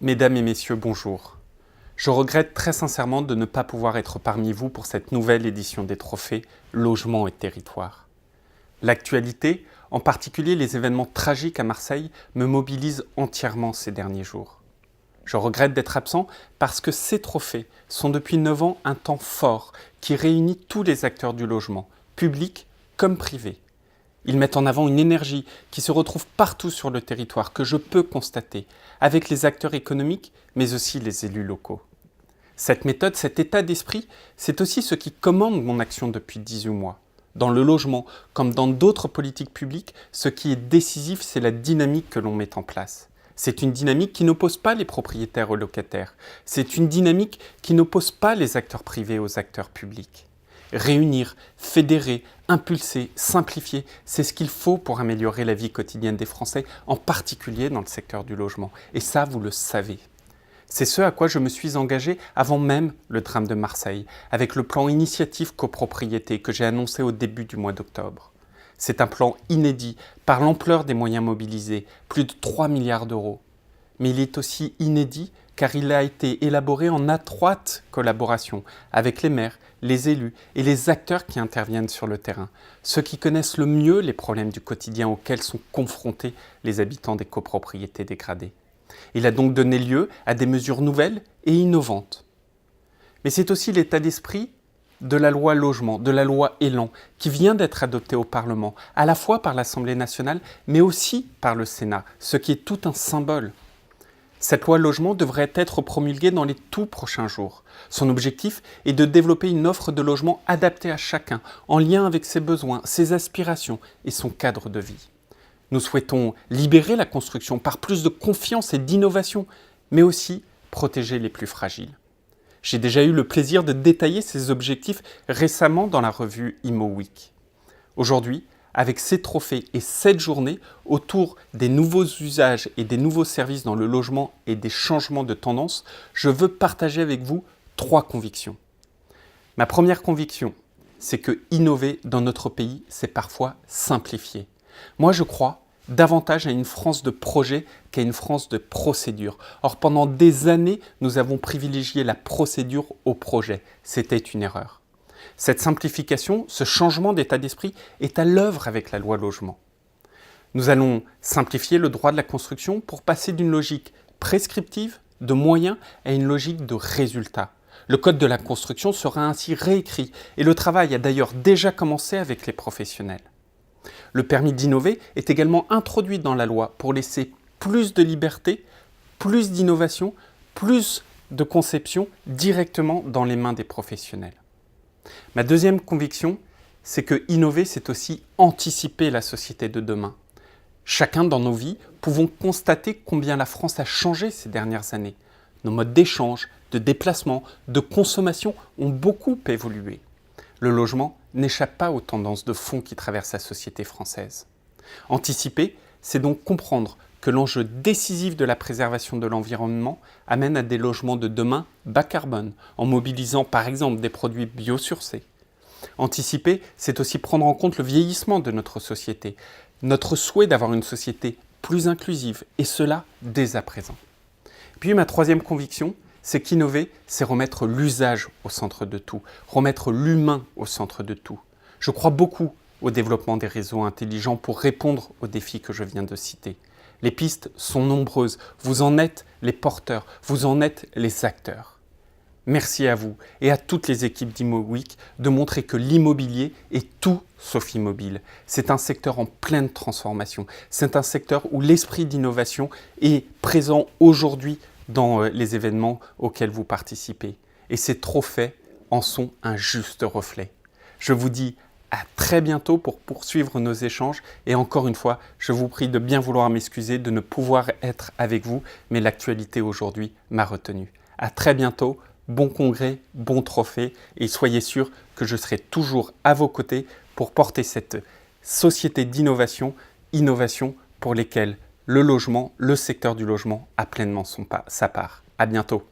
Mesdames et messieurs, bonjour. Je regrette très sincèrement de ne pas pouvoir être parmi vous pour cette nouvelle édition des trophées Logement et Territoire. L'actualité, en particulier les événements tragiques à Marseille, me mobilise entièrement ces derniers jours. Je regrette d'être absent parce que ces trophées sont depuis 9 ans un temps fort qui réunit tous les acteurs du logement, publics comme privés. Ils mettent en avant une énergie qui se retrouve partout sur le territoire, que je peux constater, avec les acteurs économiques, mais aussi les élus locaux. Cette méthode, cet état d'esprit, c'est aussi ce qui commande mon action depuis 18 mois. Dans le logement, comme dans d'autres politiques publiques, ce qui est décisif, c'est la dynamique que l'on met en place. C'est une dynamique qui n'oppose pas les propriétaires aux locataires. C'est une dynamique qui n'oppose pas les acteurs privés aux acteurs publics. Réunir, fédérer, impulser, simplifier, c'est ce qu'il faut pour améliorer la vie quotidienne des Français, en particulier dans le secteur du logement. Et ça, vous le savez. C'est ce à quoi je me suis engagé avant même le drame de Marseille, avec le plan Initiative Copropriété que j'ai annoncé au début du mois d'octobre. C'est un plan inédit par l'ampleur des moyens mobilisés, plus de 3 milliards d'euros. Mais il est aussi inédit car il a été élaboré en étroite collaboration avec les maires, les élus et les acteurs qui interviennent sur le terrain, ceux qui connaissent le mieux les problèmes du quotidien auxquels sont confrontés les habitants des copropriétés dégradées. Il a donc donné lieu à des mesures nouvelles et innovantes. Mais c'est aussi l'état d'esprit de la loi Logement, de la loi Élan, qui vient d'être adoptée au Parlement, à la fois par l'Assemblée nationale, mais aussi par le Sénat, ce qui est tout un symbole. Cette loi Logement devrait être promulguée dans les tout prochains jours. Son objectif est de développer une offre de logement adaptée à chacun, en lien avec ses besoins, ses aspirations et son cadre de vie. Nous souhaitons libérer la construction par plus de confiance et d'innovation, mais aussi protéger les plus fragiles. J'ai déjà eu le plaisir de détailler ces objectifs récemment dans la revue Imo Week. Aujourd'hui, avec ces trophées et cette journée autour des nouveaux usages et des nouveaux services dans le logement et des changements de tendance, je veux partager avec vous 3 convictions. Ma première conviction, c'est que innover dans notre pays, c'est parfois simplifier. Moi, je crois davantage à une France de projet qu'à une France de procédure. Or, pendant des années, nous avons privilégié la procédure au projet. C'était une erreur. Cette simplification, ce changement d'état d'esprit est à l'œuvre avec la loi Logement. Nous allons simplifier le droit de la construction pour passer d'une logique prescriptive, de moyens, à une logique de résultats. Le code de la construction sera ainsi réécrit et le travail a d'ailleurs déjà commencé avec les professionnels. Le permis d'innover est également introduit dans la loi pour laisser plus de liberté, plus d'innovation, plus de conception directement dans les mains des professionnels. Ma deuxième conviction, c'est que innover, c'est aussi anticiper la société de demain. Chacun dans nos vies, pouvons constater combien la France a changé ces dernières années. Nos modes d'échange, de déplacement, de consommation ont beaucoup évolué. Le logement n'échappe pas aux tendances de fond qui traversent la société française. Anticiper, c'est donc comprendre que l'enjeu décisif de la préservation de l'environnement amène à des logements de demain bas carbone, en mobilisant par exemple des produits biosourcés. Anticiper, c'est aussi prendre en compte le vieillissement de notre société, notre souhait d'avoir une société plus inclusive, et cela dès à présent. Puis ma troisième conviction, c'est qu'innover, c'est remettre l'usage au centre de tout, remettre l'humain au centre de tout. Je crois beaucoup au développement des réseaux intelligents pour répondre aux défis que je viens de citer. Les pistes sont nombreuses, vous en êtes les porteurs, vous en êtes les acteurs. Merci à vous et à toutes les équipes d'Imo Week de montrer que l'immobilier est tout sauf immobile. C'est un secteur en pleine transformation, c'est un secteur où l'esprit d'innovation est présent aujourd'hui dans les événements auxquels vous participez. Et ces trophées en sont un juste reflet. Je vous dis à très bientôt pour poursuivre nos échanges. Et encore une fois, je vous prie de bien vouloir m'excuser de ne pouvoir être avec vous, mais l'actualité aujourd'hui m'a retenu. À très bientôt, bon congrès, bon trophée, et soyez sûrs que je serai toujours à vos côtés pour porter cette société d'innovation, innovation pour lesquelles le logement, le secteur du logement a pleinement sa part. À bientôt.